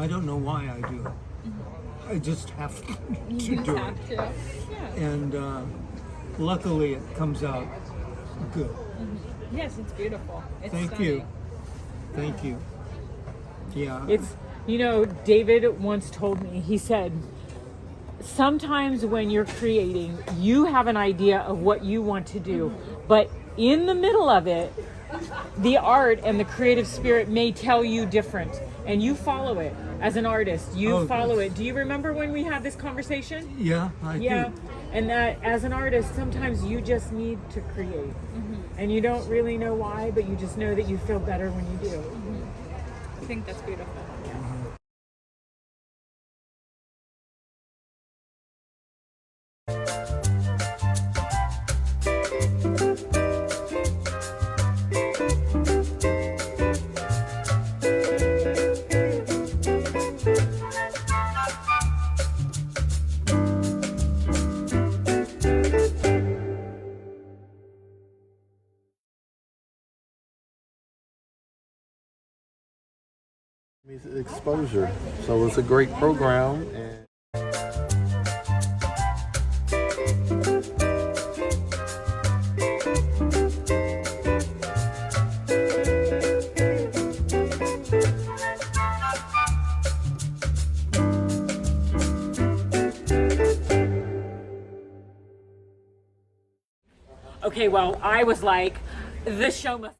I don't know why I do it. I just have to do it. Yeah. And luckily it comes out good. Yes, it's beautiful. It's Thank stunning. you. Thank you. Yeah. It's, you know, David once told me, he said, sometimes when you're creating, you have an idea of what you want to do, but in the middle of it, the art and the creative spirit may tell you different, and you follow it. As an artist, you follow it. Do you remember when we had this conversation? Yeah, I do. And that as an artist, sometimes you just need to create. And you don't really know why, but you just know that you feel better when you do. I think that's beautiful. Exposure. So it's a great program. And Okay, well, I was like, the show must.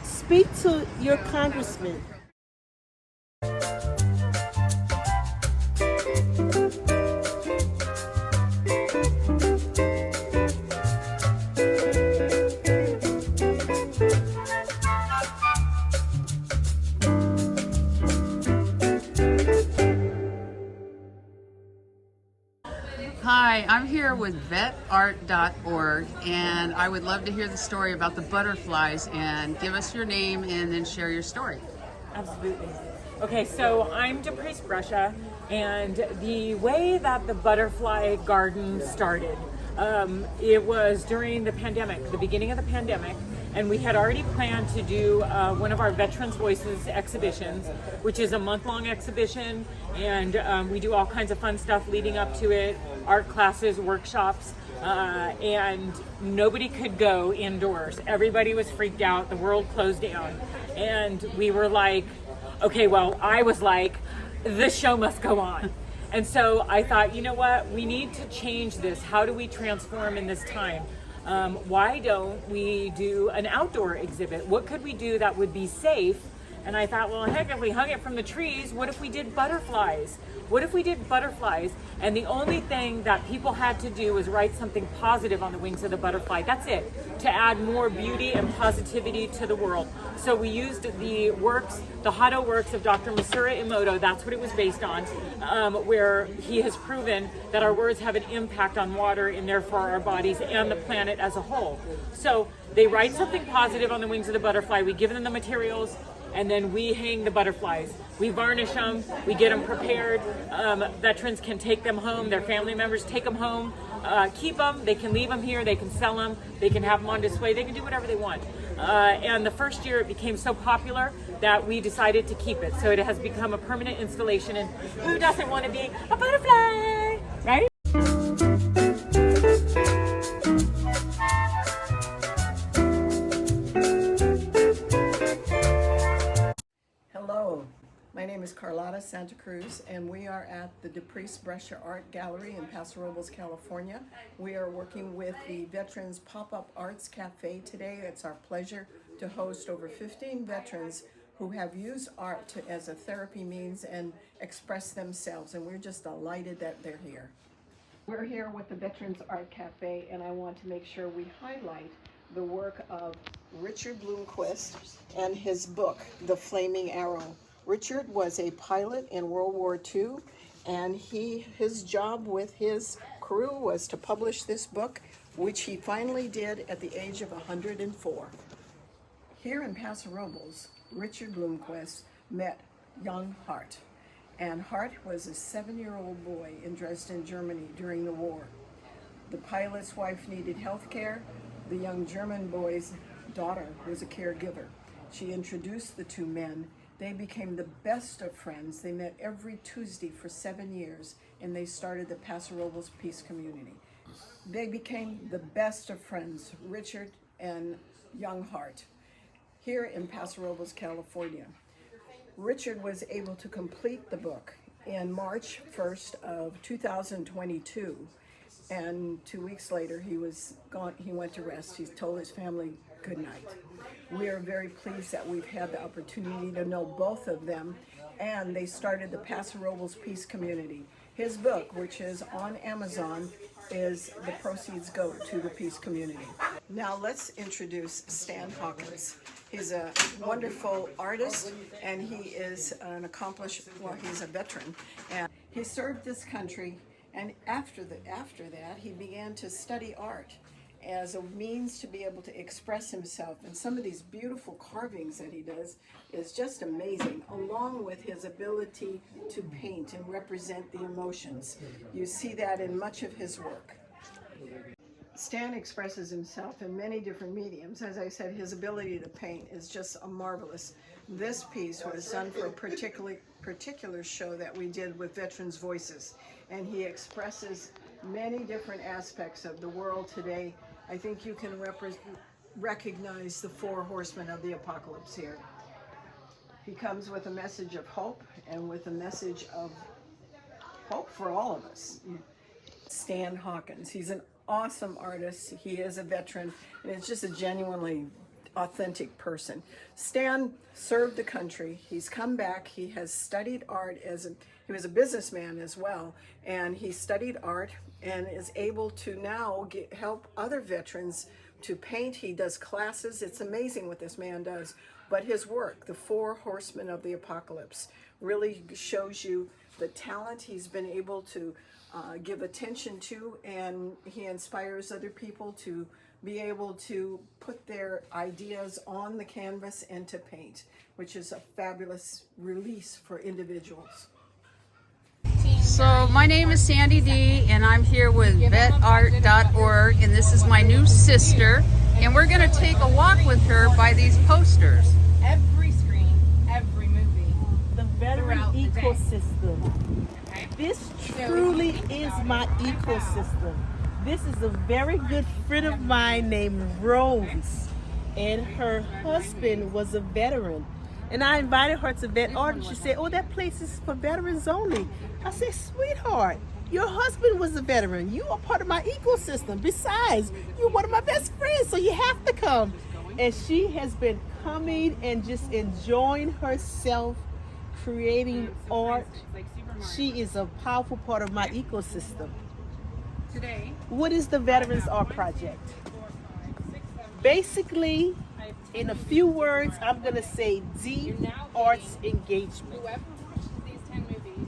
Speak to your congressman. Hi, I'm here with VetArt.org, and I would love to hear the story about the butterflies, and give us your name and then share your story. Absolutely. Okay, so I'm Deprise Brescia, and the way that the butterfly garden started, it was during the pandemic, the beginning of the pandemic, and we had already planned to do one of our Veterans Voices exhibitions, which is a month-long exhibition, and we do all kinds of fun stuff leading up to it, art classes, workshops, and nobody could go indoors. Everybody was freaked out. The world closed down. And we were like, okay, well, I was like, the show must go on. And so I thought, you know what? We need to change this. How do we transform in this time? Why don't we do an outdoor exhibit? What could we do that would be safe? And I thought, well, heck, if we hung it from the trees, what if we did butterflies? What if we did butterflies? And the only thing that people had to do was write something positive on the wings of the butterfly. That's it, to add more beauty and positivity to the world. So we used the works, the Hado works of Dr. Masaru Emoto, that's what it was based on, where he has proven that our words have an impact on water and therefore our bodies and the planet as a whole. So they write something positive on the wings of the butterfly, we give them the materials, and then we hang the butterflies. We varnish them, we get them prepared. Veterans can take them home, their family members take them home, keep them, they can leave them here, they can sell them, they can have them on display, they can do whatever they want. And the first year it became so popular that we decided to keep it. So it has become a permanent installation, and who doesn't want to be a butterfly, right? Hello, my name is Carlotta Santa Cruz, and we are at the Deprise Brescia Art Gallery in Paso Robles, California. We are working with the Veterans Pop-Up Arts Cafe today. It's our pleasure to host over 15 veterans who have used art as a therapy means and express themselves, and we're just delighted that they're here. We're here with the Veterans Art Cafe, and I want to make sure we highlight the work of Richard Bloomquist and his book, The Flaming Arrow. Richard was a pilot in World War II, and his job with his crew was to publish this book, which he finally did at the age of 104. Here in Paso Robles, Richard Bloomquist met young Hart, And Hart was a 7-year-old boy in Dresden, Germany during the war. The pilot's wife needed health care. The young German boy's daughter was a caregiver. She introduced the two men. They became the best of friends. They met every Tuesday for 7 years, and they started the Paso Robles Peace Community. They became the best of friends, Richard and young Hart, here in Paso Robles, California. Richard was able to complete the book in March 1st of 2022, and 2 weeks later he was gone. He went to rest. He told his family good night. We are very pleased that we've had the opportunity to know both of them, and they started the Paso Robles Peace Community. His book, which is on Amazon, is the proceeds go to the Peace Community. Now let's introduce Stan Hawkins. He's a wonderful artist, and he is an accomplished, well, he's a veteran. And he served this country, and after that, he began to study art as a means to be able to express himself. And some of these beautiful carvings that he does is just amazing, along with his ability to paint and represent the emotions. You see that in much of his work. Stan expresses himself in many different mediums. As I said, his ability to paint is just marvelous. This piece was done for a particular show that we did with Veterans Voices, and he expresses many different aspects of the world today. I think you can recognize the 4 horsemen of the apocalypse here. He comes with a message of hope and with a message of hope for all of us. Stan Hawkins, he's an awesome artist. He is a veteran, and it's just a genuinely authentic person. Stan served the country. He's come back. He has studied art he was a businessman as well, and he studied art and is able to now help other veterans to paint. He does classes. It's amazing what this man does. But his work, the 4 horsemen of the apocalypse, really shows you the talent he's been able to give attention to, and he inspires other people to be able to put their ideas on the canvas and to paint, which is a fabulous release for individuals. So my name is Sandy D, and I'm here with VetArt.org, and this is my new sister, and we're going to take a walk with her by these posters. Every screen, every movie. The veteran Throughout the day. ecosystem. Okay? This truly is my ecosystem. This is a very good friend of mine named Rose, and her husband was a veteran. And I invited her to VetArt, and she said, "Oh, that place is for veterans only." I said, "Sweetheart, your husband was a veteran. You are part of my ecosystem. Besides, you're one of my best friends, so you have to come." And she has been coming and just enjoying herself, creating art. She is a powerful part of my ecosystem. Today, What is the Veterans Art Project? Basically, in a few words, I'm going to say deep arts engagement. whoever watches these 10 movies,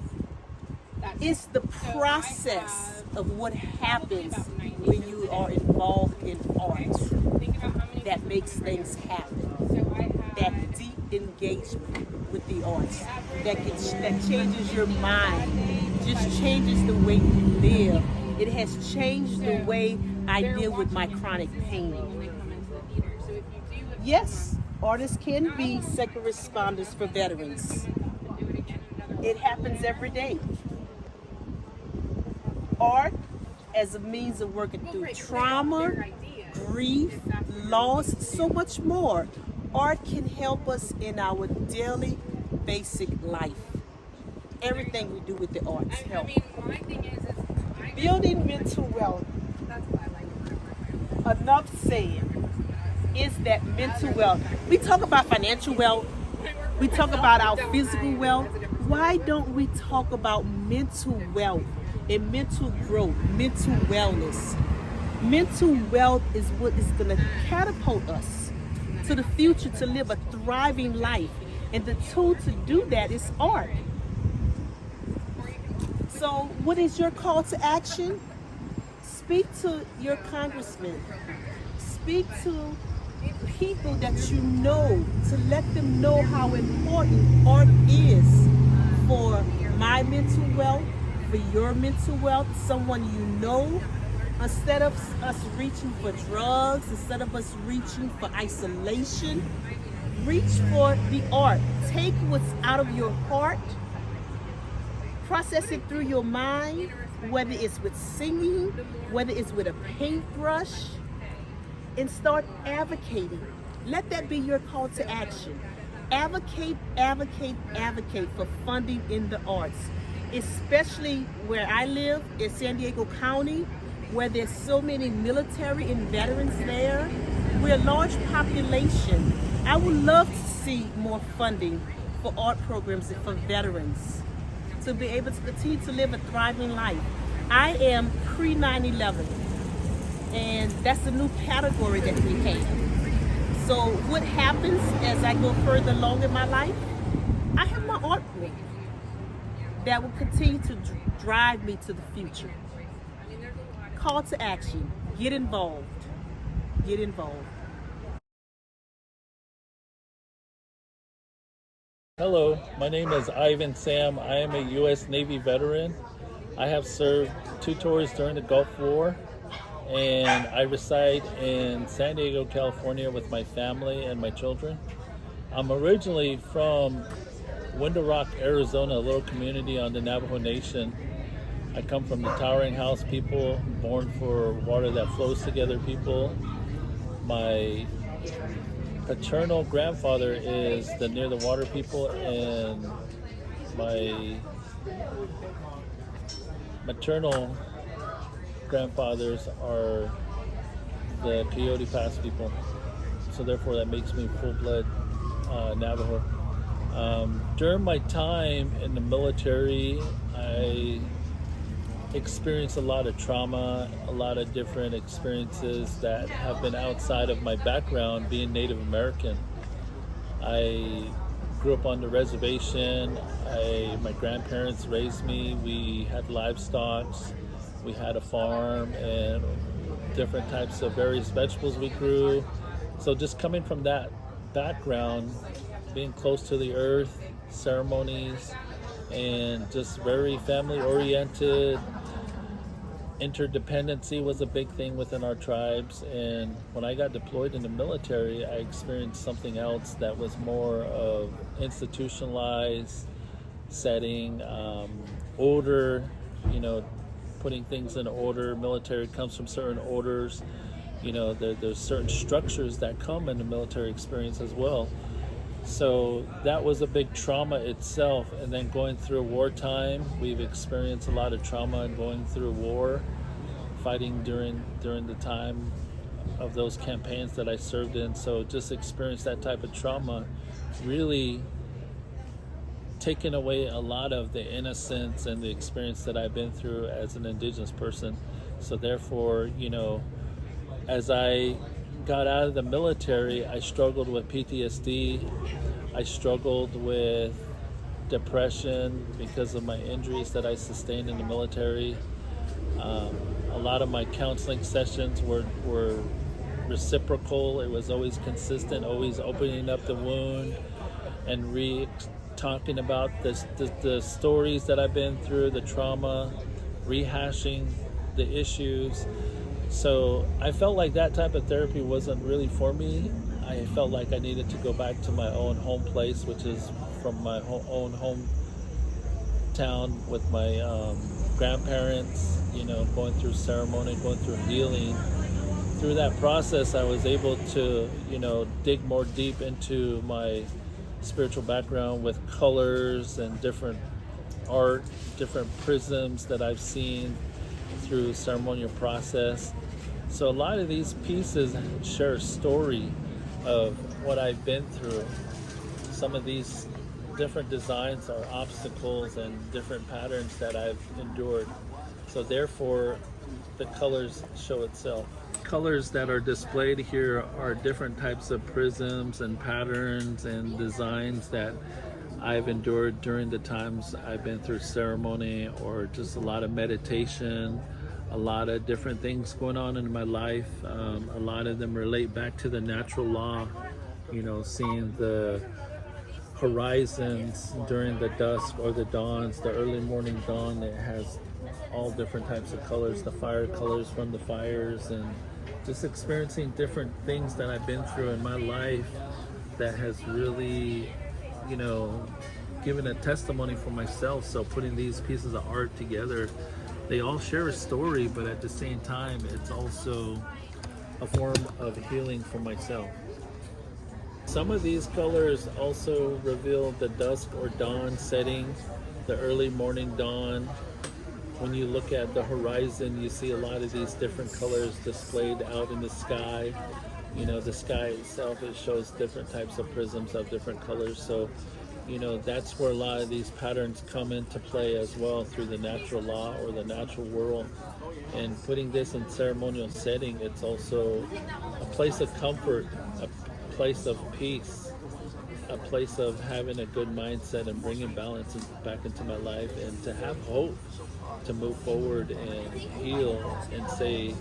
that's It's the process of what happens when you are involved in art think about how many that makes things happen. So I have That deep engagement with the arts that changes your mind, just changes the way you live. It has changed the way I deal with my chronic pain. when they come into the theater. So if you do Yes, artists can be second responders for veterans. do it again in another It happens every day. Art as a means of working through trauma, grief, loss, so much more. Art can help us in our daily basic life. Everything we do with the arts I help. mean, my thing is Building mental wealth, that's why I like it. enough saying, is that mental wealth. We talk about financial wealth, we talk about our physical wealth. Why don't we talk about mental wealth and mental growth, mental wellness? Mental wealth is what is going to catapult us to the future to live a thriving life. And the tool to do that is art. So what is your call to action? Speak to your congressman. Speak to people that you know to let them know how important art is for my mental wealth, for your mental wealth, someone you know. Instead of us reaching for drugs, instead of us reaching for isolation, reach for the art. Take what's out of your heart, process it through your mind, whether it's with singing, whether it's with a paintbrush, and start advocating. Let that be your call to action. Advocate, advocate, advocate for funding in the arts, especially where I live in San Diego County, where there's so many military and veterans there. We're a large population. I would love to see more funding for art programs for veterans to be able to continue to live a thriving life. I am pre-9/11, and that's a new category that we have. So what happens as I go further along in my life? I have my art book that will continue to drive me to the future. Call to action, get involved, get involved. Hello, my name is Ivan Sam. I am a U.S. Navy veteran. I have served 2 tours during the Gulf War, and I reside in San Diego, California with my family and my children. I'm originally from Window Rock, Arizona, a little community on the Navajo Nation. I come from the Towering House people, born for water that flows together people. My paternal grandfather is the Near the Water people, and my maternal grandfathers are the Coyote Pass people. So therefore that makes me full-blood Navajo. During my time in the military, I experienced a lot of trauma, a lot of different experiences that have been outside of my background being Native American. I grew up on the reservation. My grandparents raised me. We had livestock. We had a farm and different types of various vegetables we grew. So just coming from that background, being close to the earth, ceremonies, and just very family oriented. Interdependency was a big thing within our tribes, and when I got deployed in the military, I experienced something else that was more of institutionalized setting, order, putting things in order. Military comes from certain orders. There's certain structures that come in the military experience as well. So that was a big trauma itself. And then going through wartime, we've experienced a lot of trauma and going through war, fighting during the time of those campaigns that I served in. So just experienced that type of trauma, really taking away a lot of the innocence and the experience that I've been through as an Indigenous person. So therefore, as I got out of the military, I struggled with PTSD. I struggled with depression because of my injuries that I sustained in the military. A lot of my counseling sessions were reciprocal. It was always consistent, always opening up the wound and talking about the stories that I've been through, the trauma, rehashing the issues. So I felt like that type of therapy wasn't really for me. I felt like I needed to go back to my own home place, which is from my own hometown with my grandparents, going through ceremony, going through healing. Through that process, I was able to, dig more deep into my spiritual background with colors and different art, different prisms that I've seen through ceremonial process. So a lot of these pieces share a story of what I've been through. Some of these different designs are obstacles and different patterns that I've endured. So therefore, the colors show itself. Colors that are displayed here are different types of prisms and patterns and designs that I've endured during the times I've been through ceremony or just a lot of meditation, a lot of different things going on in my life. A lot of them relate back to the natural law, seeing the horizons during the dusk or the dawns, the early morning dawn. It has all different types of colors, the fire colors from the fires, and just experiencing different things that I've been through in my life that has really, you know, given a testimony for myself. So putting these pieces of art together, they all share a story, but at the same time, it's also a form of healing for myself. Some of these colors also reveal the dusk or dawn setting, the early morning dawn. When you look at the horizon, you see a lot of these different colors displayed out in the sky. You know, the sky itself, it shows different types of prisms of different colors. So, you know, that's where a lot of these patterns come into play as well, through the natural law or the natural world. And putting this in ceremonial setting, it's also a place of comfort, a place of peace, a place of having a good mindset and bringing balance back into my life, and to have hope to move forward and heal and say,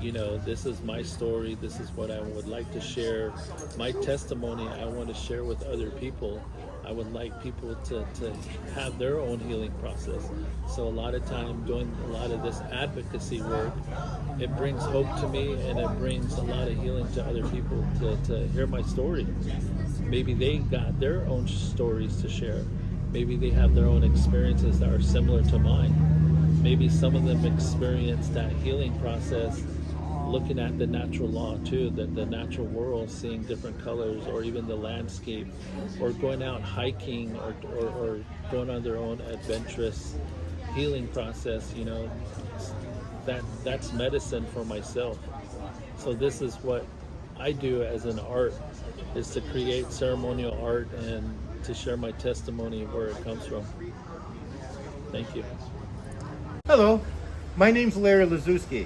you know, this is my story, this is what I would like to share, my testimony I want to share with other people. I would like people to have their own healing process. So a lot of time doing a lot of this advocacy work, it brings hope to me, and it brings a lot of healing to other people to hear my story. Maybe they got their own stories to share. Maybe they have their own experiences that are similar to mine. Maybe some of them experience that healing process looking at the natural law too, the natural world, seeing different colors, or even the landscape, or going out hiking, or going on their own adventurous healing process. You know, that's medicine for myself. So this is what I do as an art, is to create ceremonial art and to share my testimony of where it comes from. Thank you. Hello, my name's Larry Lazuski.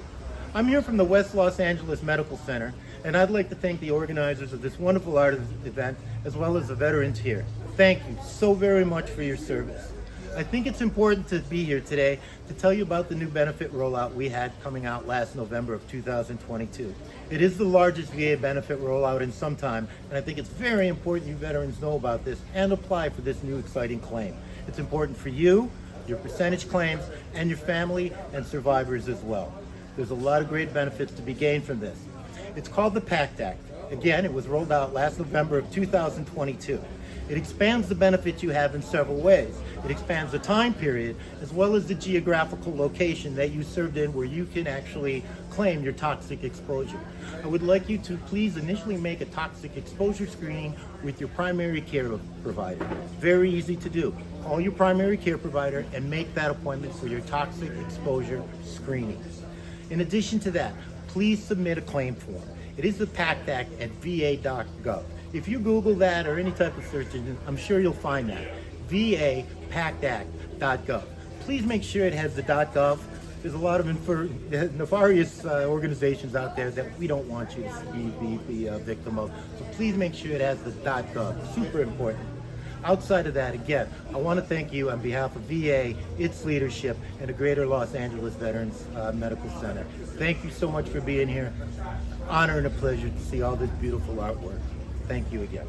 I'm here from the West Los Angeles Medical Center, and I'd like to thank the organizers of this wonderful art event, as well as the veterans here. Thank you so very much for your service. I think it's important to be here today to tell you about the new benefit rollout we had coming out last November of 2022. It is the largest VA benefit rollout in some time, and I think it's very important you veterans know about this and apply for this new exciting claim. It's important for you, your percentage claims, and your family and survivors as well. There's a lot of great benefits to be gained from this. It's called the PACT Act. Again, it was rolled out last November of 2022. It expands the benefits you have in several ways. It expands the time period, as well as the geographical location that you served in, where you can actually claim your toxic exposure. I would like you to please initially make a toxic exposure screening with your primary care provider. Very easy to do. Call your primary care provider and make that appointment for your toxic exposure screening. In addition to that, please submit a claim form. It is the PACT Act at va.gov. If you Google that or any type of search engine, I'm sure you'll find that. va.pactact.gov. Please make sure it has the .gov. There's a lot of nefarious organizations out there that we don't want you to be a victim of. So please make sure it has the .gov. Super important. Outside of that, again, I want to thank you on behalf of VA, its leadership, and the Greater Los Angeles Veterans Medical Center. Thank you so much for being here. Honor and a pleasure to see all this beautiful artwork. Thank you again.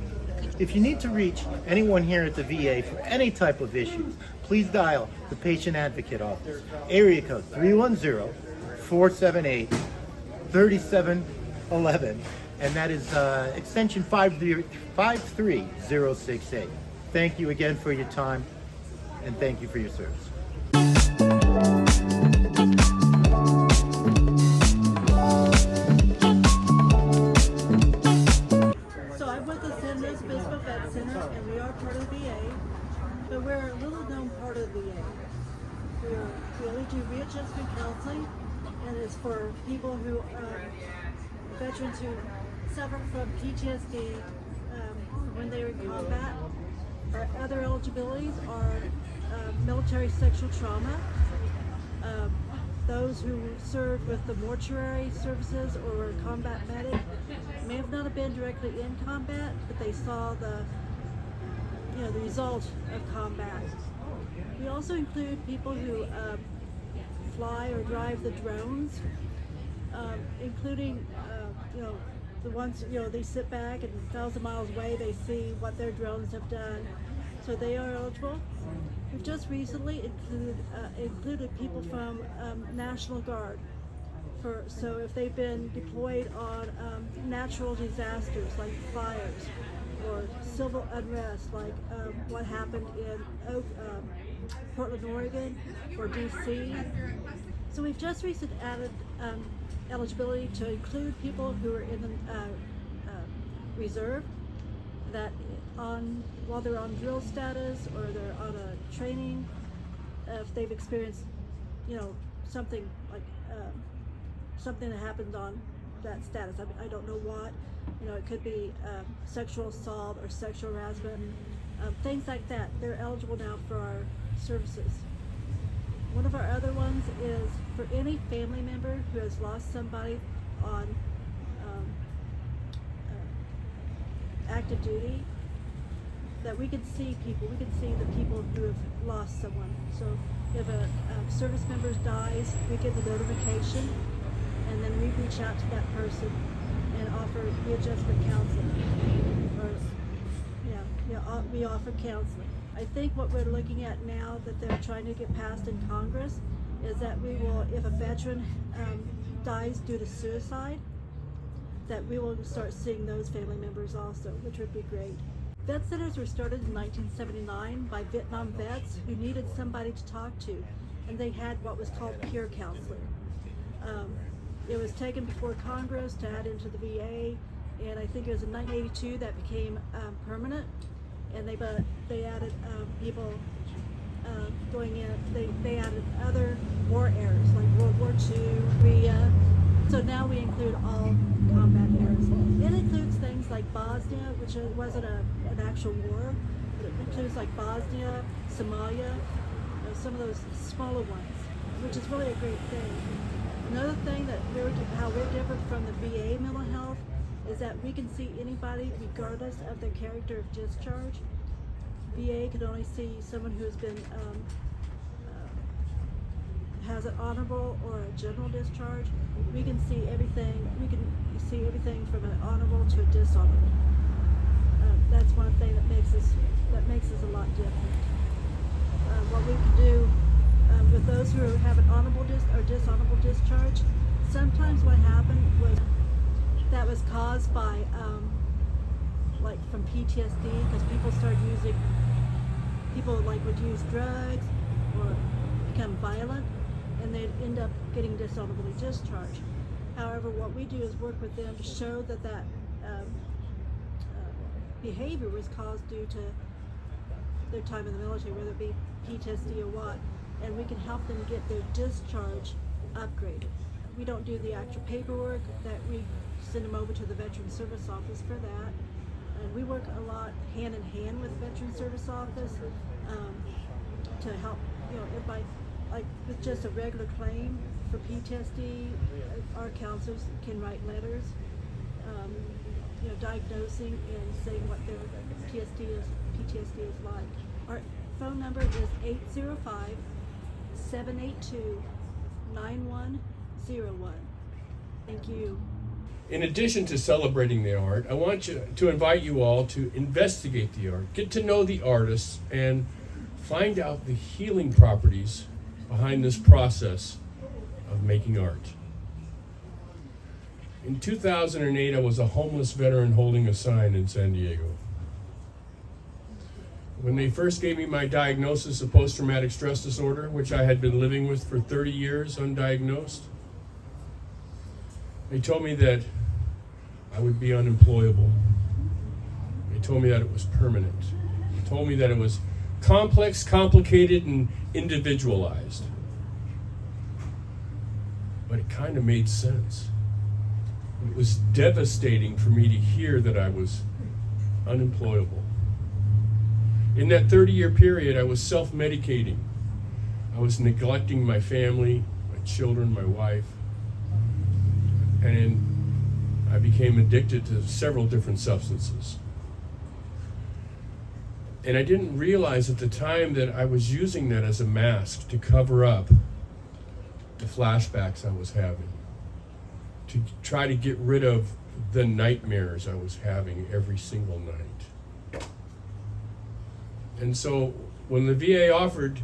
If you need to reach anyone here at the VA for any type of issues, please dial the Patient Advocate Office, area code 310-478-3711, and that is extension 53068. Thank you again for your time, and thank you for your service. So I'm with the San Luis Obispo Vet Center, and we are part of the VA, but we're a little known part of the VA. We only do readjustment counseling, and it's for people who, veterans who suffer from PTSD when they were in combat. Our other eligibilities are military sexual trauma, those who served with the mortuary services or were a combat medic, may have not been directly in combat, but they saw the result of combat. We also include people who fly or drive the drones, including the ones, they sit back and 1,000 miles away, they see what their drones have done. so they are eligible. We've just recently included people from National Guard. So if they've been deployed on natural disasters like fires or civil unrest like what happened in Portland, Oregon or DC. So we've just recently added eligibility to include people who are in the reserve that while they're on drill status or they're on a training, if they've experienced, something like something that happened on that status. I don't know what, it could be sexual assault or sexual harassment, things like that. They're eligible now for our services. One of our other ones is for any family member who has lost somebody on active duty, that we can see people, we can see the people who have lost someone. So if a service member dies, we get the notification, and then we reach out to that person and offer readjustment counseling. We offer counseling. I think what we're looking at now that they're trying to get passed in Congress is that we will, if a veteran dies due to suicide, that we will start seeing those family members also, which would be great. Vet centers were started in 1979 by Vietnam vets who needed somebody to talk to, and they had what was called peer counseling. It was taken before Congress to add into the VA, and I think it was in 1982 that became permanent, and they added people going in, they added other war eras like World War II, Korea. So now we include all combat eras. It includes things like Bosnia, which wasn't an actual war, but it includes like Bosnia, Somalia, some of those smaller ones, which is really a great thing. Another thing that how we're different from the VA mental health is that we can see anybody regardless of their character of discharge. VA can only see someone who has been has an honorable or a general discharge. We can see everything. We can see everything from an honorable to a dishonorable. That's one thing that makes us a lot different. What we can do with those who have an honorable or dishonorable discharge, sometimes what happened was that was caused by like from PTSD, because people would use drugs or become violent, and they'd end up getting dishonorably discharged. However, what we do is work with them to show that behavior was caused due to their time in the military, whether it be PTSD or what, and we can help them get their discharge upgraded. We don't do the actual paperwork, that we send them over to the Veteran Service Office for that. And we work a lot hand in hand with the Veteran Service Office to help, everybody, like with just a regular claim for PTSD, our counselors can write letters, diagnosing and saying what their PTSD is like. Our phone number is 805-782-9101. Thank you. In addition to celebrating the art, I want to invite you all to investigate the art, get to know the artists, and find out the healing properties behind this process of making art. In 2008, I was a homeless veteran holding a sign in San Diego. When they first gave me my diagnosis of post-traumatic stress disorder, which I had been living with for 30 years undiagnosed, they told me that I would be unemployable. They told me that it was permanent. They told me that it was complex, complicated, and individualized. But it kind of made sense. It was devastating for me to hear that I was unemployable. In that 30-year period, I was self-medicating. I was neglecting my family, my children, my wife. And I became addicted to several different substances. And I didn't realize at the time that I was using that as a mask to cover up the flashbacks I was having, to try to get rid of the nightmares I was having every single night. And so when the VA offered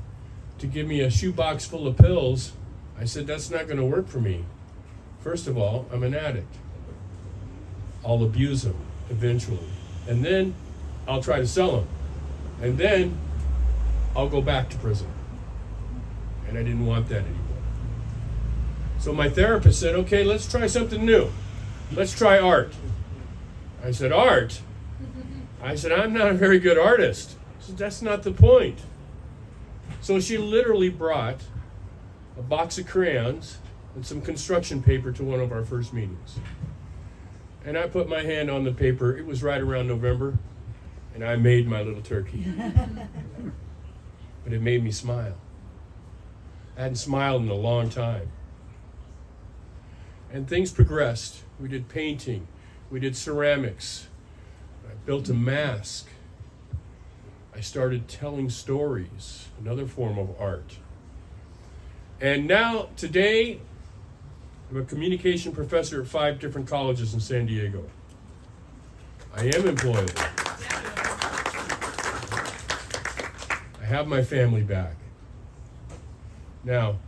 to give me a shoebox full of pills, I said, that's not going to work for me. First of all, I'm an addict. I'll abuse them eventually. And then I'll try to sell them. And then I'll go back to prison. And I didn't want that anymore. So my therapist said, okay, let's try something new. Let's try art. I said, art? I said, I'm not a very good artist. She said, that's not the point. So she literally brought a box of crayons and some construction paper to one of our first meetings. And I put my hand on the paper. It was right around November, and I made my little turkey. But it made me smile. I hadn't smiled in a long time. And things progressed. We did painting. We did ceramics. I built a mask. I started telling stories, another form of art. And now, today, I'm a communication professor at 5 different colleges in San Diego. I am employable. I have my family back. Now,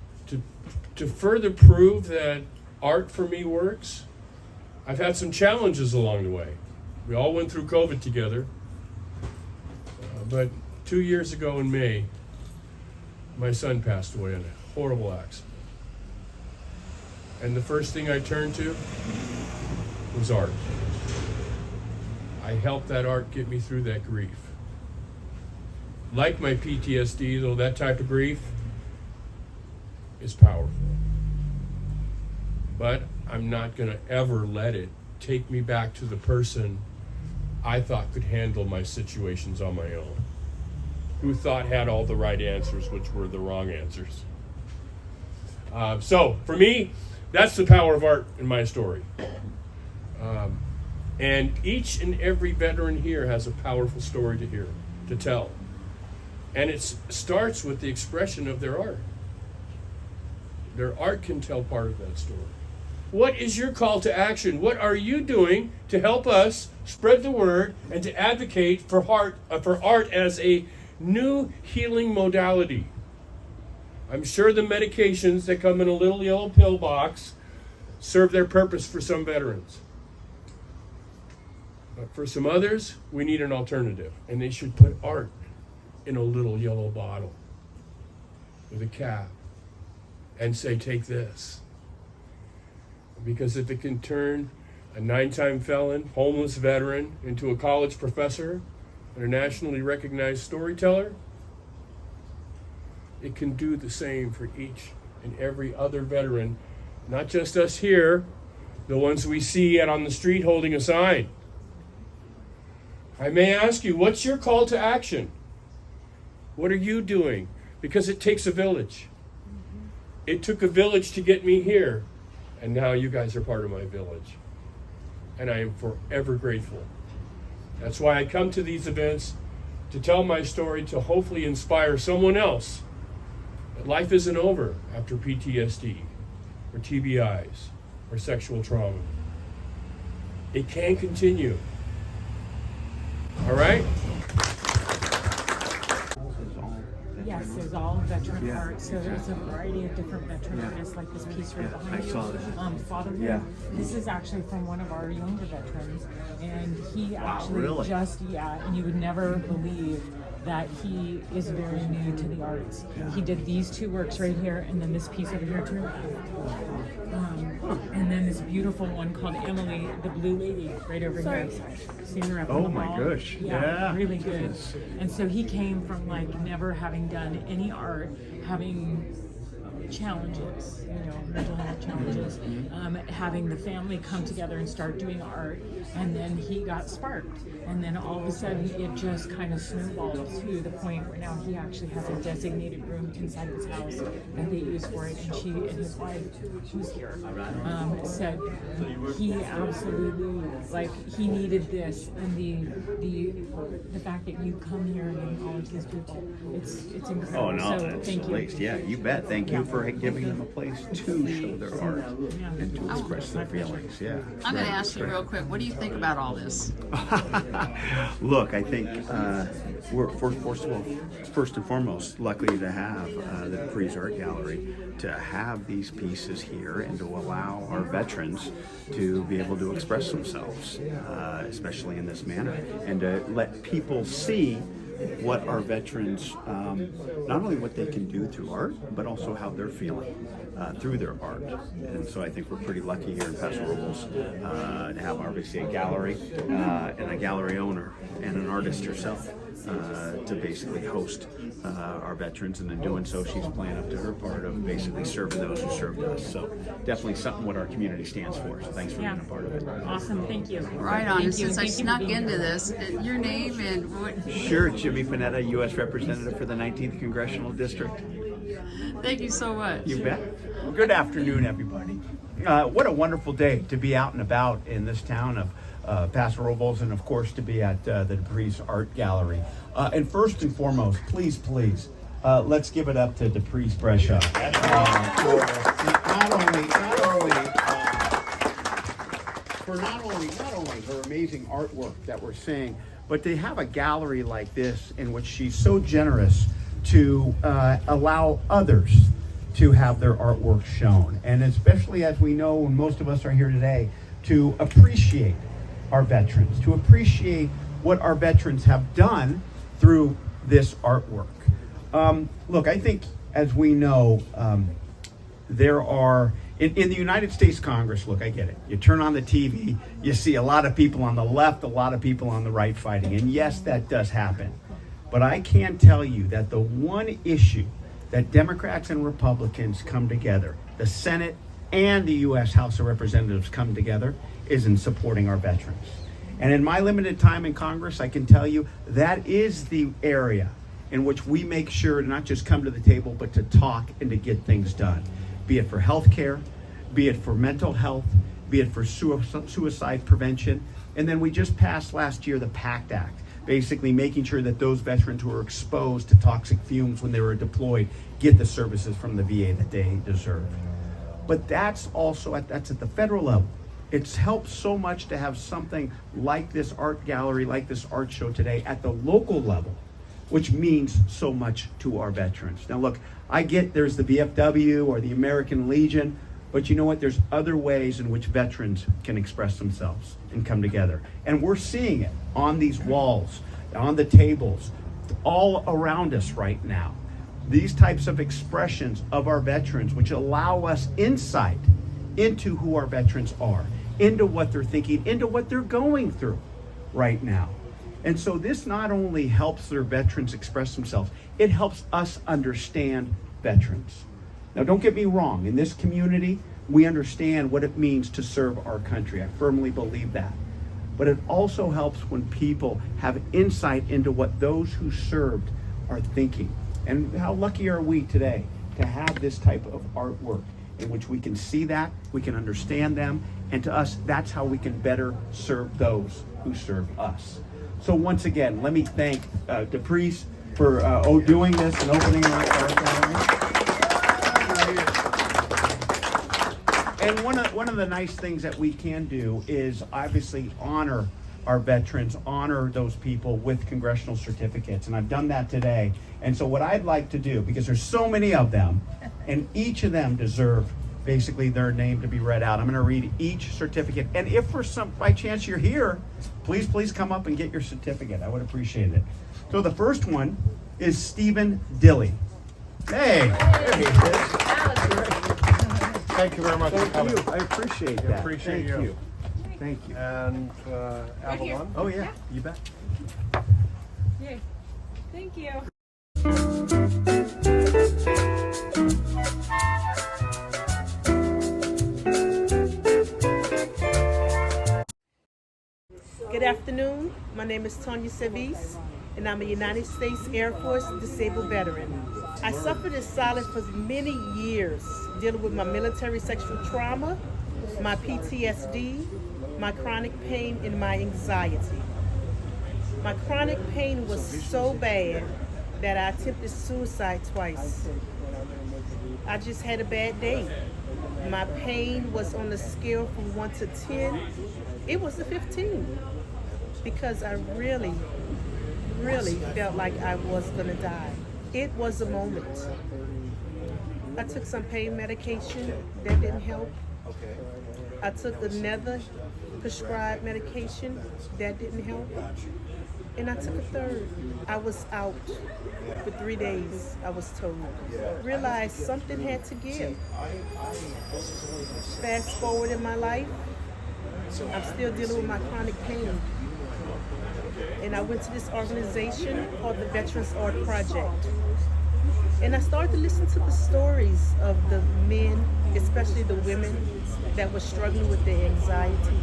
to further prove that art for me works, I've had some challenges along the way. We all went through COVID together. But 2 years ago in May, my son passed away in a horrible accident. And the first thing I turned to was art. I helped that art get me through that grief. Like my PTSD, though, that type of grief is powerful. But I'm not going to ever let it take me back to the person I thought could handle my situations on my own, who thought had all the right answers, which were the wrong answers. So for me, that's the power of art in my story. And each and every veteran here has a powerful story to tell. And it starts with the expression of their art. Their art can tell part of that story. What is your call to action? What are you doing to help us spread the word and to advocate for art as a new healing modality? I'm sure the medications that come in a little yellow pill box serve their purpose for some veterans. But for some others, we need an alternative. And they should put art in a little yellow bottle with a cap and say, take this. Because if it can turn a 9-time felon, homeless veteran, into a college professor and a nationally recognized storyteller, it can do the same for each and every other veteran, not just us here, the ones we see out on the street holding a sign. I may ask you, what's your call to action? What are you doing? Because it takes a village. It took a village to get me here. And now you guys are part of my village. And I am forever grateful. That's why I come to these events, to tell my story, to hopefully inspire someone else that life isn't over after PTSD or TBIs or sexual trauma. It can continue. All right? Yes, there's all veteran art. So there's a variety of different veteran artists, like this piece right behind you. Fatherhood. This is actually from one of our younger veterans, and he actually and you would never believe that he is very new to the arts. He did these 2 works right here, and then this piece over here too. And then this beautiful one called Emily, the Blue Lady, right over here. See her up on the wall? Gosh. Yeah, really good. And so he came from like never having done any art, having challenges, mental health challenges, having the family come together and start doing art, and then he got sparked, and then all of a sudden it just kind of snowballed to the point where now he actually has a designated room inside his house that they use for it, and she and his wife, who's here, said he absolutely, he needed this, and the fact that you come here and acknowledge these people, it's incredible. Oh no, so that's thank you. Yeah, you bet. Thank you and for giving them a place to show their art and to express their feelings. Yeah. I'm going to ask you real quick, what do you think about all this? Look, I think we're first and foremost lucky to have the Deprise Art Gallery, to have these pieces here and to allow our veterans to be able to express themselves, especially in this manner, and to let people see what our veterans, not only what they can do through art, but also how they're feeling through their art. And so I think we're pretty lucky here in Paso Robles to have obviously a gallery and a gallery owner and an artist herself to basically host our veterans, and in doing so she's playing up to her part of basically serving those who served us. So definitely something what our community stands for. So thanks for being a part of it. Awesome, thank you. Right on. And since I snuck into this, your name and what? Sure, Jimmy Panetta, U.S. Representative for the 19th Congressional District. Thank you so much. You bet. Good afternoon, everybody. What a wonderful day to be out and about in this town of Paso Robles, and of course to be at the Deprise Art Gallery. And first and foremost, please, let's give it up to Deprise Brescia for not only her amazing artwork that we're seeing, but to have a gallery like this in which she's so generous to allow others to have their artwork shown, and especially as we know, and most of us are here today, to appreciate our veterans, to appreciate what our veterans have done through this artwork. Look, I think, as we know, there are, in the United States Congress, look, I get it. You turn on the TV, you see a lot of people on the left, a lot of people on the right fighting, and yes, that does happen. But I can tell you that the one issue that Democrats and Republicans come together, the Senate and the U.S. House of Representatives come together, is in supporting our veterans. And in my limited time in Congress, I can tell you that is the area in which we make sure to not just come to the table, but to talk and to get things done. Be it for health care, be it for mental health, be it for suicide prevention. And then we just passed last year the PACT Act, basically making sure that those veterans who are exposed to toxic fumes when they were deployed get the services from the VA that they deserve. But that's also that's at the federal level. It's helped so much to have something like this art gallery, like this art show today at the local level, which means so much to our veterans. Now look, I get there's the VFW or the American Legion, but you know what? There's other ways in which veterans can express themselves and come together. And we're seeing it on these walls, on the tables, all around us right now. These types of expressions of our veterans, which allow us insight into who our veterans are, into what they're thinking, into what they're going through right now. And so this not only helps their veterans express themselves, it helps us understand veterans. Now, don't get me wrong, in this community, we understand what it means to serve our country. I firmly believe that. But it also helps when people have insight into what those who served are thinking. And how lucky are we today to have this type of artwork in which we can see that, we can understand them, and to us, that's how we can better serve those who serve us. So once again, let me thank Deprise for doing this and opening our art gallery. And one of the nice things that we can do is obviously honor our veterans, honor those people with congressional certificates, and I've done that today. And so what I'd like to do, because there's so many of them, and each of them deserve basically their name to be read out, I'm going to read each certificate. And if for some by chance you're here, please come up and get your certificate. I would appreciate it. So the first one is Stephen Dilly. Hey, there he is. Thank you very much for coming. I appreciate that. Appreciate Thank you. you. Thank you. And Avalon? Oh yeah, you bet. Yay. Thank you. Good afternoon. My name is Tonya Sevis, and I'm a United States Air Force disabled veteran. I suffered in silence for many years, dealing with my military sexual trauma, my PTSD, my chronic pain, and my anxiety. My chronic pain was so bad that I attempted suicide twice. I just had a bad day. My pain was on a scale from 1 to 10. It was a 15 because I really felt like I was gonna die. It was a moment. I took some pain medication that didn't help. I took another prescribed medication that didn't help. And I took a third. I was out for 3 days, I was told. Realized something had to give. Fast forward in my life, I'm still dealing with my chronic pain. And I went to this organization called the Veterans Art Project. And I started to listen to the stories of the men, especially the women, that were struggling with their anxiety.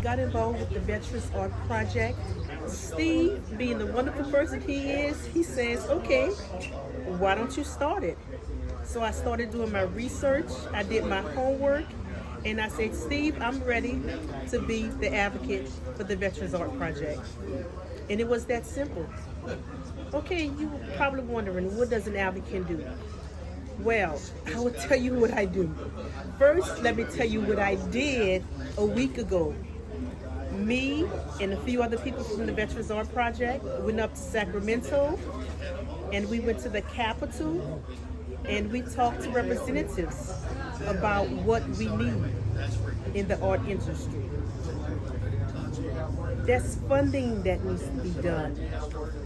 Got involved with the Veterans Art Project. Steve, being the wonderful person he is, he says, okay, why don't you start it? So I started doing my research, I did my homework, and I said, Steve, I'm ready to be the advocate for the Veterans Art Project. And it was that simple. Okay, you were probably wondering, what does an advocate do? Well, I will tell you what I do. First, let me tell you what I did a week ago. Me and a few other people from the Veterans Art Project went up to Sacramento, and we went to the Capitol, and we talked to representatives about what we need in the art industry. There's funding that needs to be done.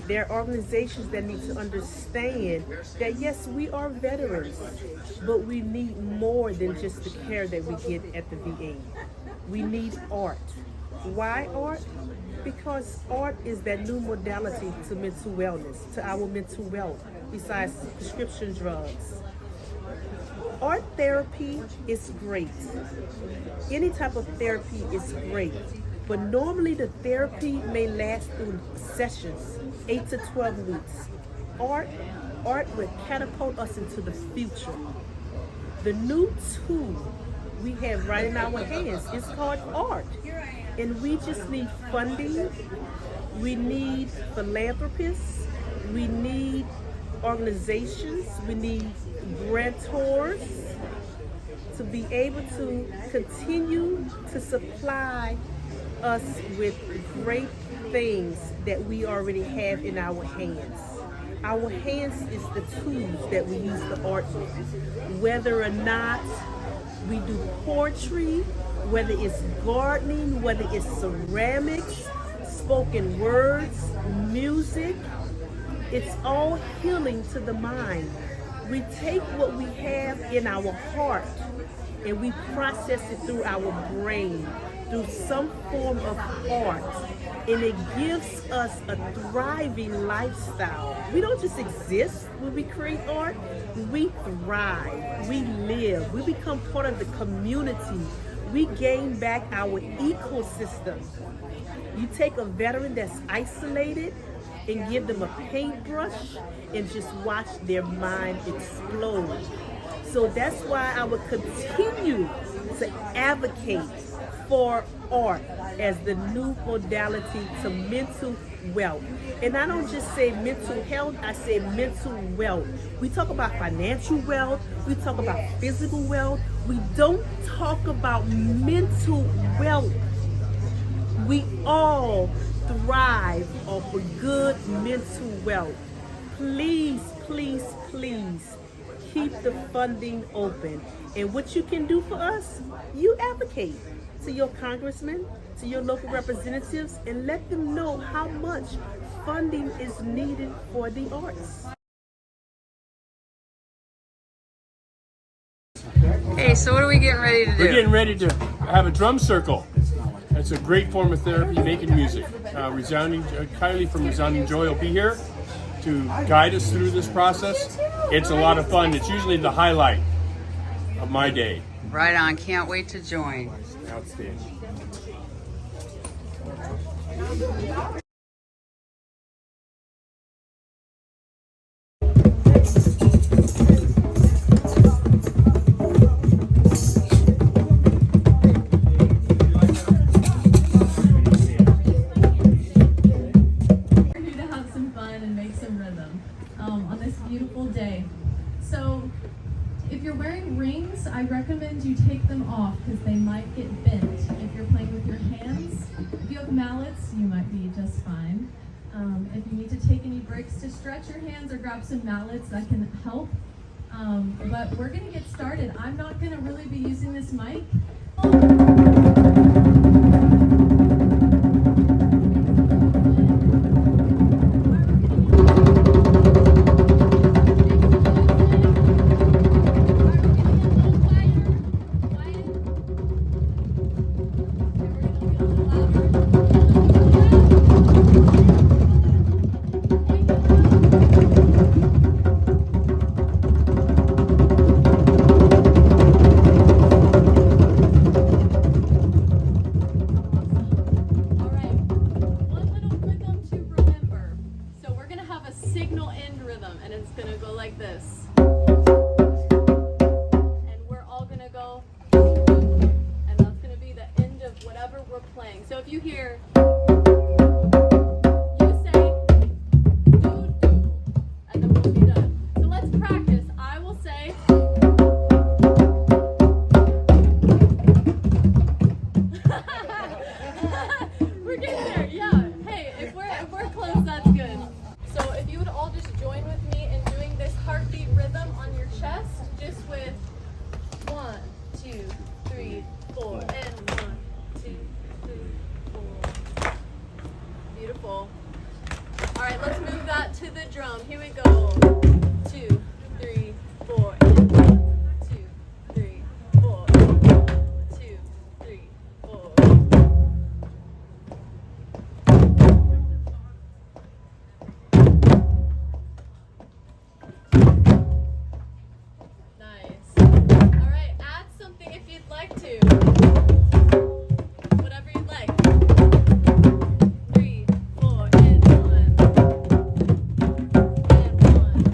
There are organizations that need to understand that yes, we are veterans, but we need more than just the care that we get at the VA. We need art. Why art? Because art is that new modality to mental wellness, to our mental wealth, besides prescription drugs. Art therapy is great. Any type of therapy is great. But normally the therapy may last through sessions, 8 to 12 weeks. Art would catapult us into the future. The new tool we have right in our hands is called art. And we just need funding. We need philanthropists. We need organizations. We need grantors to be able to continue to supply us with great things that we already have in our hands. Our hands is the tools that we use the art with. Whether or not we do poetry, whether it's gardening, whether it's ceramics, spoken words, music, it's all healing to the mind. We take what we have in our heart and we process it through our brain, through some form of art, and it gives us a thriving lifestyle. We don't just exist when we create art, we thrive, we live, we become part of the community, we gain back our ecosystem. You take a veteran that's isolated and give them a paintbrush and just watch their mind explode. So that's why I would continue to advocate for art as the new modality to mental wealth. And I don't just say mental health, I say mental wealth. We talk about financial wealth, we talk about physical wealth, we don't talk about mental wealth. We all thrive off of good mental wealth. Please, please, please keep the funding open. And what you can do for us, you advocate to your congressmen, to your local representatives, and let them know how much funding is needed for the arts. Hey, so what are we getting ready to do? We're getting ready to have a drum circle. It's a great form of therapy, making music. Kylie from Resounding Joy will be here to guide us through this process. It's a lot of fun. It's usually the highlight of my day. Right on, can't wait to join. Outstanding. this beautiful day. So if you're wearing rings, I recommend you take them off because they might get bent. If you're playing with your hands, if you have mallets, you might be just fine. If you need to take any breaks to stretch your hands or grab some mallets, that can help. But we're gonna get started. I'm not gonna really be using this mic. So if you hear, you say, do, and then we'll be done. So let's practice. I will say, we're getting there, yeah. Hey, if we're close, that's good. So if you would all just join with me in doing this heartbeat rhythm on your chest, just with 1, 2, 3, 4, and 1, 2, 3, 4. Beautiful. All right, let's move that to the drum. Here we go. 2, 3, 4, and 1, 2, 3, 4. 2, 3, 4. Nice. All right, add something if you'd like to. Whatever you'd like. 3, 4, and 1. And 1.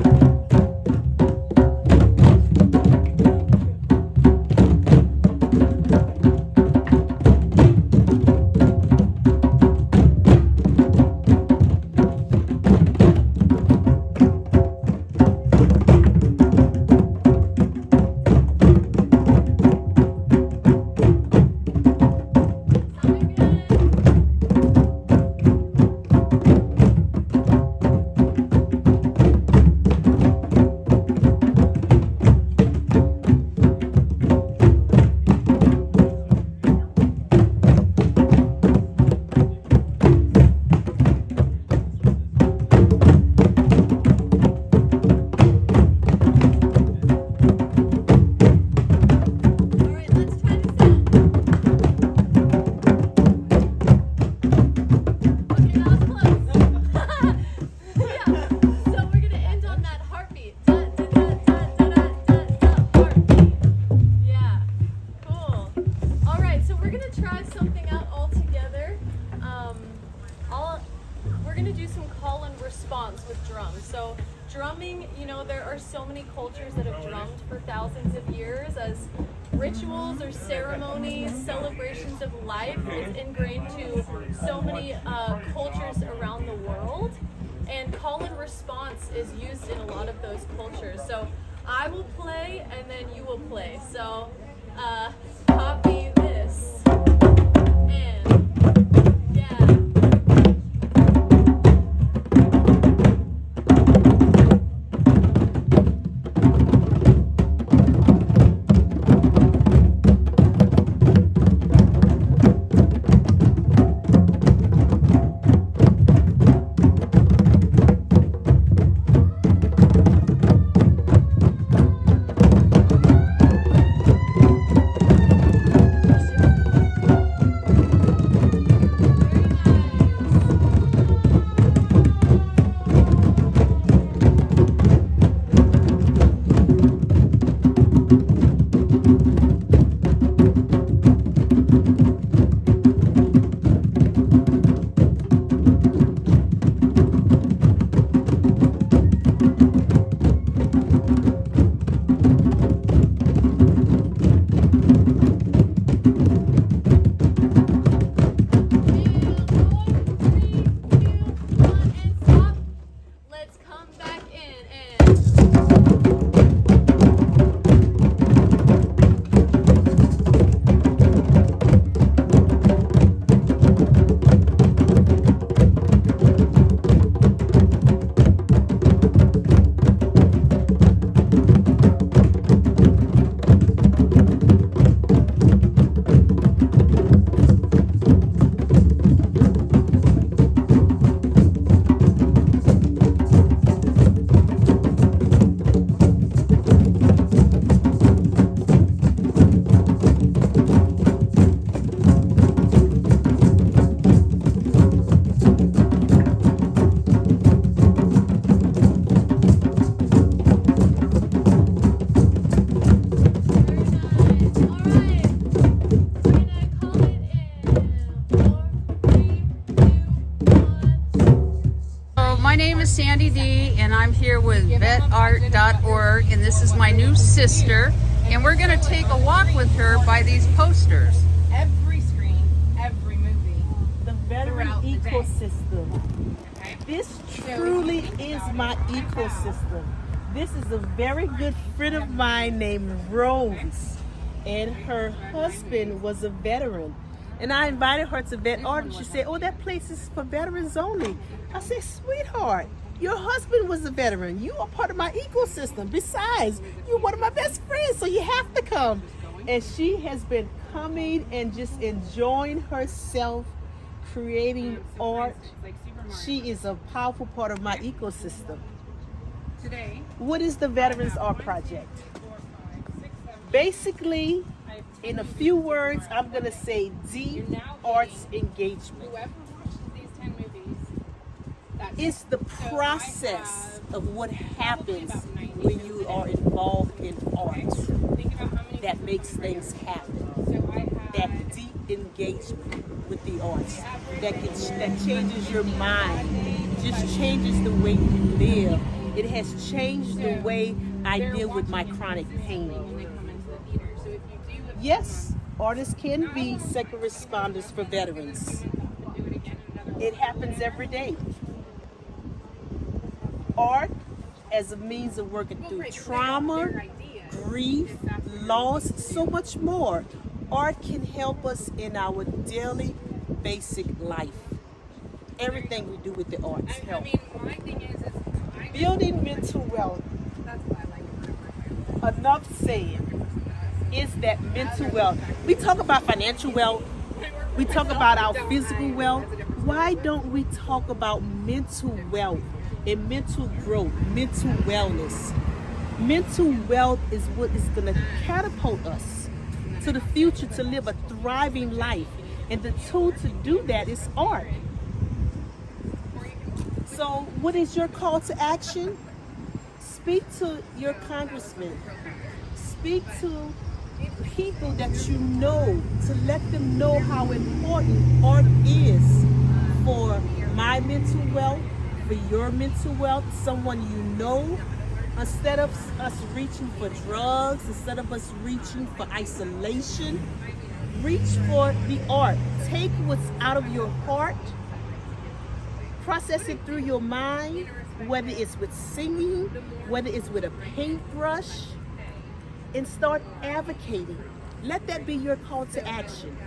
All right, let's try this out. Okay, that was close. Yeah. So we're gonna end on that heartbeat. Da, da, da, da, da, da, da, heartbeat. Yeah. Cool. All right, so we're gonna try something out all together. We're gonna do some call and response with drums. So drumming, you know, there are so many cultures that have drummed for thousands of years as rituals or ceremonies, celebrations of life. It's ingrained to so many cultures around the world. And call and response is used in a lot of those cultures. So I will play and then you will play. So copy this. And yeah. Sandy D, and I'm here with VetArt.org, and this is my new sister, and we're going to take a walk with her by these posters. Every screen, every movie. The veteran Throughout the day. ecosystem. Okay. This truly is my ecosystem. This is a very good friend of mine named Rose, and her husband was a veteran. And I invited her to VetArt, and she said, "Oh, that place is for veterans only." I said, "Sweetheart, your husband was a veteran. You are part of my ecosystem. Besides, you're one of my best friends, so you have to come." And she has been coming and just enjoying herself, creating art. She is a powerful part of my ecosystem. Today, What is the Veterans Art Project? Basically, in a few words, I'm going to say deep arts engagement. whoever watches these 10 movies, that's It's the process of what happens when you are involved in art that makes things happen. That deep engagement with the arts that changes your mind, just changes the way you live. It has changed the way I deal with my chronic pain. Yes, artists can be second responders for veterans. It happens every day. Art as a means of working through trauma, grief, loss, so much more. Art can help us in our daily basic life. Everything we do with the arts helps. my thing is Building mental wealth. Enough said is that mental wealth. We talk about financial wealth. We talk about our physical wealth. Why don't we talk about mental wealth and mental growth, mental wellness? Mental wealth is what is going to catapult us to the future to live a thriving life. And the tool to do that is art. So what is your call to action? Speak to your congressman. Speak to people that you know to let them know how important art is for my mental wealth, for your mental wealth, someone you know. Instead of us reaching for drugs, instead of us reaching for isolation, reach for the art. Take what's out of your heart, process it through your mind, whether it's with singing, whether it's with a paintbrush, and start advocating. Let that be your call to action.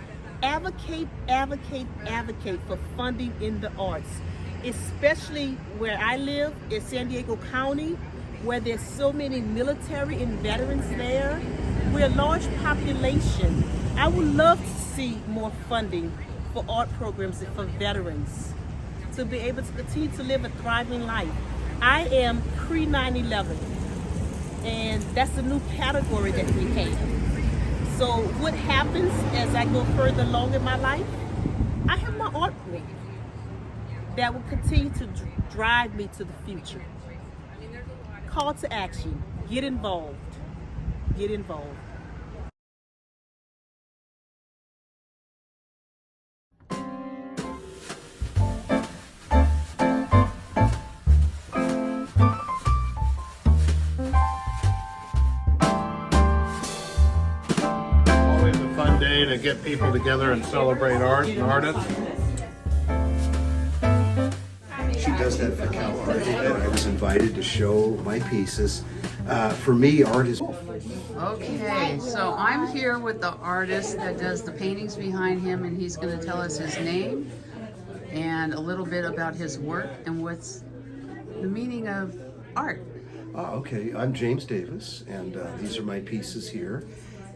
Advocate, advocate, advocate for funding in the arts, especially where I live in San Diego County, where there's so many military and veterans there. We're a large population. I would love to see more funding for art programs and for veterans to be able to continue to live a thriving life. I am pre-9/11, and that's a new category that we have. So what happens as I go further along in my life? I have my art group that will continue to drive me to the future. Call to action, get involved, get involved. Always a fun day to get people together and celebrate art and artists. She does that for Cal Art, and I was invited to show my pieces. For me, art is... Okay, so I'm here with the artist that does the paintings behind him, and he's going to tell us his name and a little bit about his work and what's the meaning of art. Okay, I'm James Davis, and these are my pieces here.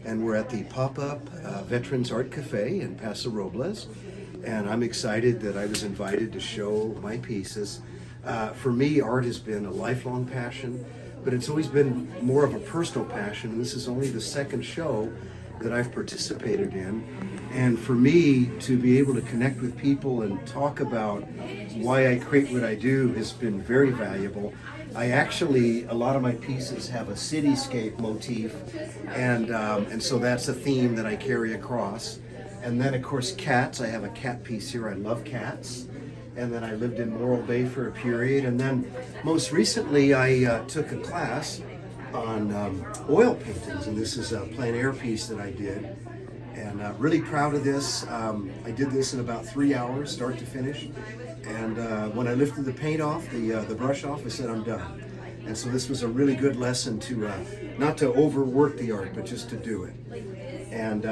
And we're at the Pop-Up Veterans Art Cafe in Paso Robles. And I'm excited that I was invited to show my pieces. For me, art has been a lifelong passion, but it's always been more of a personal passion. And this is only the second show that I've participated in. And for me, to be able to connect with people and talk about why I create what I do has been very valuable. I actually, a lot of my pieces have a cityscape motif, and so that's a theme that I carry across. And then, of course, cats. I have a cat piece here. I love cats. and then I lived in Morro Bay for a period, and then most recently I took a class on oil paintings, and this is a plein air piece that I did, and really proud of this. I did this in about 3 hours, start to finish, and when I lifted the paint off, the brush off, I said I'm done. And so this was a really good lesson to not to overwork the art, but just to do it. And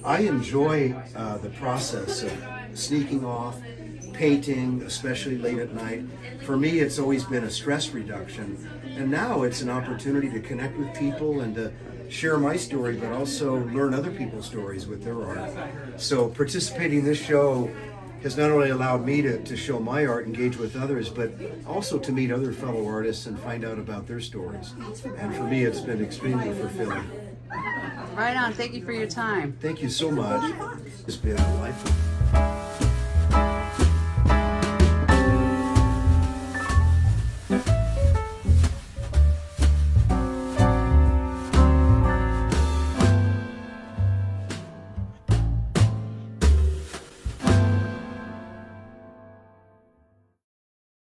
I enjoy the process of sneaking off, painting, especially late at night. For me, it's always been a stress reduction. And now it's an opportunity to connect with people and to share my story, but also learn other people's stories with their art. So participating in this show has not only allowed me to show my art, engage with others, but also to meet other fellow artists and find out about their stories. And for me, it's been extremely fulfilling. Right on. Thank you for your time. Thank you so much. It's been a life.